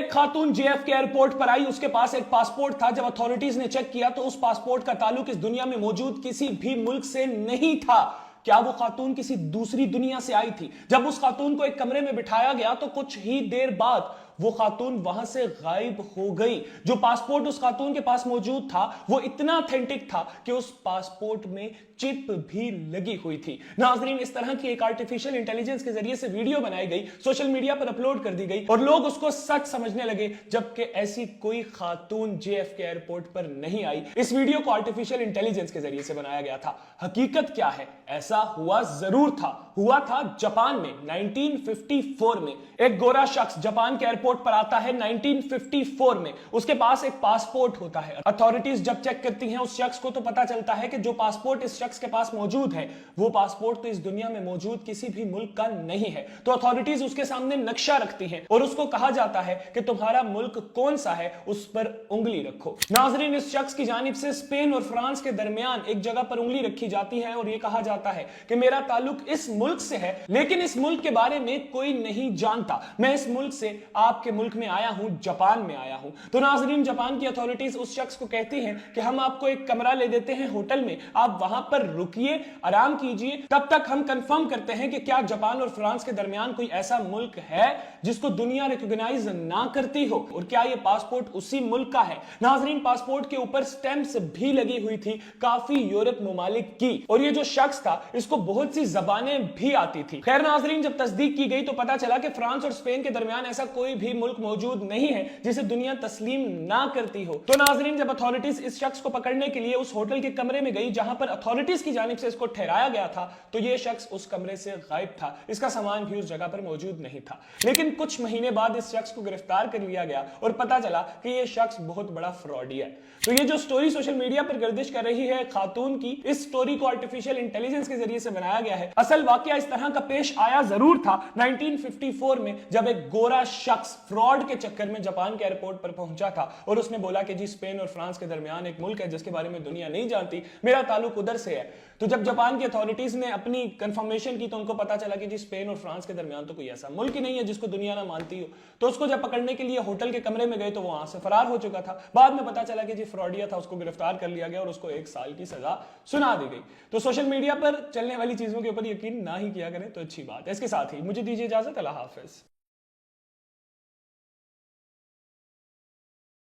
एक खातून JFK airport पर आई, उसके पास एक पासपोर्ट था। जब अथॉरिटीज ने चेक किया तो उस पासपोर्ट का ताल्लुक इस दुनिया में मौजूद किसी भी मुल्क से नहीं था। क्या वो खातून किसी दूसरी दुनिया से आई थी? जब उस खातून को एक कमरे में बिठाया गया तो कुछ ही देर बाद वो खातून वहां से गायब हो गई। जो पासपोर्ट उस खातून के पास मौजूद था वो इतना ऑथेंटिक था कि उस पासपोर्ट में चिप भी लगी हुई थी। नाजरीन, इस तरह की एक आर्टिफिशियल इंटेलिजेंस के जरिए से वीडियो बनाई गई, सोशल मीडिया पर अपलोड कर दी गई और लोग उसको सच समझने लगे, जबकि ऐसी कोई खातून JFK एयरपोर्ट पर नहीं आई। इस वीडियो को आर्टिफिशियल इंटेलिजेंस के जरिए से बनाया गया था। हकीकत क्या है? ऐसा हुआ जरूर था। हुआ था जापान में 1954 में। एक गोरा शख्स जापान के एयरपोर्ट पर आता है 1954 में। उसके पास एक पासपोर्ट होता है। अथॉरिटीज जब चेक करती हैं उस शख्स को तो पता चलता है कि जो पासपोर्ट इस शख्स के पास मौजूद है वो पासपोर्ट तो इस दुनिया में मौजूद किसी भी मुल्क का नहीं है। तो अथॉरिटीज उसके सामने नक्शा रखती हैं और उसको कहा जाता है कि तुम्हारा मुल्क कौन सा है उस पर उंगली रखो। नाजरीन, इस शख्स की जानिब से स्पेन और फ्रांस के दरमियान एक जगह पर उंगली रखी जाती है और यह कहा जाता है कि मेरा ताल्लुक इस मुल्क से है, लेकिन इस मुल्क के बारे में कोई नहीं जानता। मैं इस मुल्क से आपके मुल्क में आया हूं, जापान में आया हूं। तो नाजरीन, जापान की अथॉरिटीज उस शख्स को कहती हैं कि हम आपको एक कमरा ले देते हैं होटल में, आप वहां पर रुकिए, आराम कीजिए, तब तक हम कंफर्म करते हैं कि क्या जापान और फ्रांस के दरमियान कोई ऐसा मुल्क है जिसको दुनिया रिकॉग्नाइज ना करती हो और क्या यह पासपोर्ट उसी मुल्क का है। नाजरीन, पासपोर्ट के ऊपर स्टैंप्स भी लगी हुई थी काफी यूरोप ममालिक की और ये जो शख्स था इसको बहुत सी जबानें भी आती थी। खैर नाजरीन, जब तस्दीक की गई तो पता चला कि फ्रांस और स्पेन के दरमियान ऐसा कोई भी मुल्क मौजूद नहीं है जिसे दुनिया तस्लीम ना करती हो। तो नाजरीन, जब अथॉरिटीज इस शख्स को पकड़ने के लिए उस होटल के कमरे में गई जहां पर अथॉरिटीज की जानिब से इसको ठहराया गया था तो यह शख्स उस कमरे से गायब था। इसका सामान भी उस जगह पर मौजूद नहीं था। लेकिन कुछ महीने बाद इस शख्स को गिरफ्तार कर लिया गया और पता चला कि यह शख्स बहुत बड़ा फ्रॉडी है। तो ये जो स्टोरी सोशल मीडिया पर गर्दिश कर रही है खातून की, इस स्टोरी को आर्टिफिशियल इंटेलिजेंस के जरिए से बनाया गया है। असल वाकया इस तरह का पेश आया जरूर था 1954 में, जब एक गोरा शख्स फ्रॉड के चक्कर में जापान के एयरपोर्ट पर पहुंचा था और उसने बोला कि जी स्पेन और फ्रांस के दरमियान एक मुल्क है जिसके बारे में दुनिया नहीं जानती, मेरा ताल्लुक उधर से है। तो जब जापान की अथॉरिटीज ने अपनी कंफर्मेशन की तो उनको पता चला कि जी स्पेन और फ्रांस के दरमियान तो कोई ऐसा मुल्क ही नहीं है जिसको दुनिया ना मानती हो। तो उसको जब पकड़ने के लिए होटल के कमरे में गए तो वो वहां से फरार हो चुका था। बाद में पता चला कि जी फ्रॉडिया था, उसको गिरफ्तार कर लिया गया और उसको 1 साल की सजा सुना दी गई। तो सोशल मीडिया पर चलने वाली चीजों के ऊपर यकीन ना ही किया करें तो अच्छी बात है। इसके साथ ही मुझे दीजिए इजाजत। अल्लाह हाफिज।